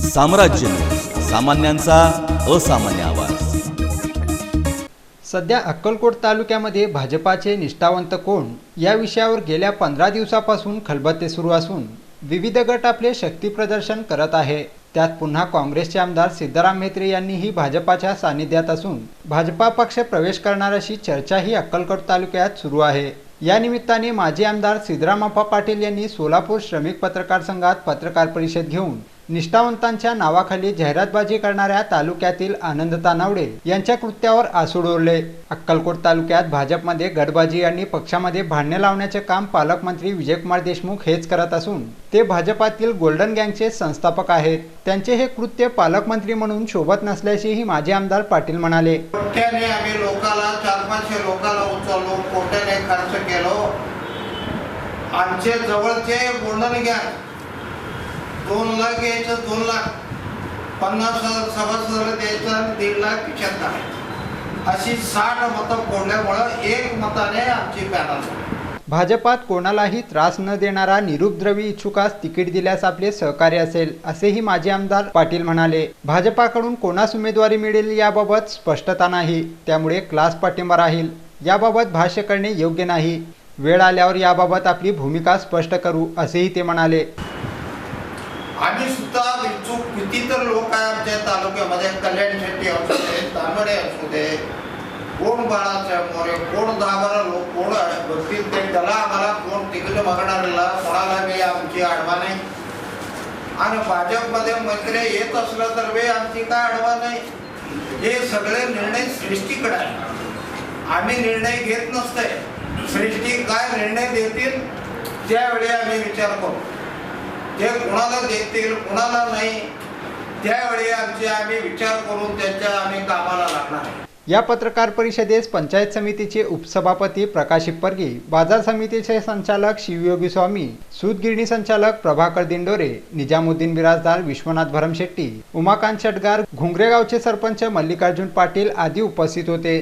साम्राज्य न्यूज, सामान्यांचा असामान्य आवाज। सध्या अक्कलकोट तालुक्यामध्ये भाजपाचे निष्ठावंत कोण या विषयावर गेल्या 15 दिवसापासून खलबत्ते सुरू असून विविध गट आपले शक्ती प्रदर्शन करत आहे। त्यात पुन्हा काँग्रेसचे आमदार सिद्धराम म्हेत्रे यांनीही भाजपाच्या सानिध्यात असून भाजपा पक्ष प्रवेश करणार अशी चर्चाही अक्कलकोट तालुक्यात सुरू आहे। या निमित्ताने माजी आमदार सिद्धरामप्पा पाटील यांनी सोलापूर श्रमिक पत्रकार संघात पत्रकार परिषद घेऊन निष्ठावंतांच्या नावाखाली जाहिरातबाजी करणाऱ्या तालुक्यातील आनंद तानावडे यांच्या कृत्यावर आसूड ओढले। अक्कलकोट तालुक्यात भाजपमध्ये गटबाजी आणि पक्षामध्ये भांडणे लावण्याचे काम पालकमंत्री विजयकुमार देशमुख हेच करत असून ते भाजपातील गोल्डन गँगचे संस्थापक आहेत। त्यांचे हे कृत्य पालकमंत्री म्हणून शोभत नसल्याचेही माजी आमदार पाटील म्हणाले। कोट्याने आम्ही लोकाला 400-500 लोकाला उचललो, कोट्याने खर्च केलो। आमचे जवळचे गोल्डन गँग 2 लाख घ्यायचं, 2 लाख 50,000 सभासदाला द्यायचं, 1.5 लाख खिशात घालायचं, अशी 60 मतं फोडल्यामुळं 1 मताने आमची पॅनल झाली। भाजपात कोणालाही त्रास न देणारा निरुपद्रवी इच्छुकास तिकीट दिल्यास आपले सहकार्य असेल असेही माजी आमदार पाटील म्हणाले। भाजपाकडून कोणास उमेदवारी मिळेल याबाबत स्पष्टता नाही, त्यामुळे क्लास पाठिंबा राहील। याबाबत भाष्य करणे योग्य नाही। वेळ आल्यावर याबाबत आपली भूमिका स्पष्ट करू असेही ते म्हणाले। आम्ही सुद्धा इच्छुक किती तर लोक आहे आमच्या तालुक्यामध्ये, कल्याण शेट्टी असू दे, तांबडे असू दे, कोण बाळासाहेब मोरे, कोण 10-12 लोक कोण बघतील ते, त्याला आम्हाला कोण तिकीट मागणाऱ्याला कोणाला मी आमची आडवा नाही। आणि भाजपमध्ये मैत्री येत असलं तर वे आमची काय आडवा नाही। हे सगळे निर्णय सृष्टीकडे आहे, आम्ही निर्णय घेत नसते। सृष्टी काय निर्णय देतील त्यावेळी आम्ही विचार करू, ते कोणाला देतील कोणाला नाही त्यावेळी आम्ही विचार करून त्यांच्या आम्ही कामाला लागणार आहे। या पत्रकार परिषदेस पंचायत समितीचे उपसभापती प्रकाश हिप्परगी, बाजार समितीचे संचालक शिवयोगी स्वामी, सूतगिरणी संचालक प्रभाकर दिंडोरे, निजामुद्दीन बिराजदार विश्वनाथ भरमशेट्टी, उमाकांत शेटगार, घुंगरेगावचे सरपंच मल्लिकार्जुन पाटील आदी उपस्थित होते।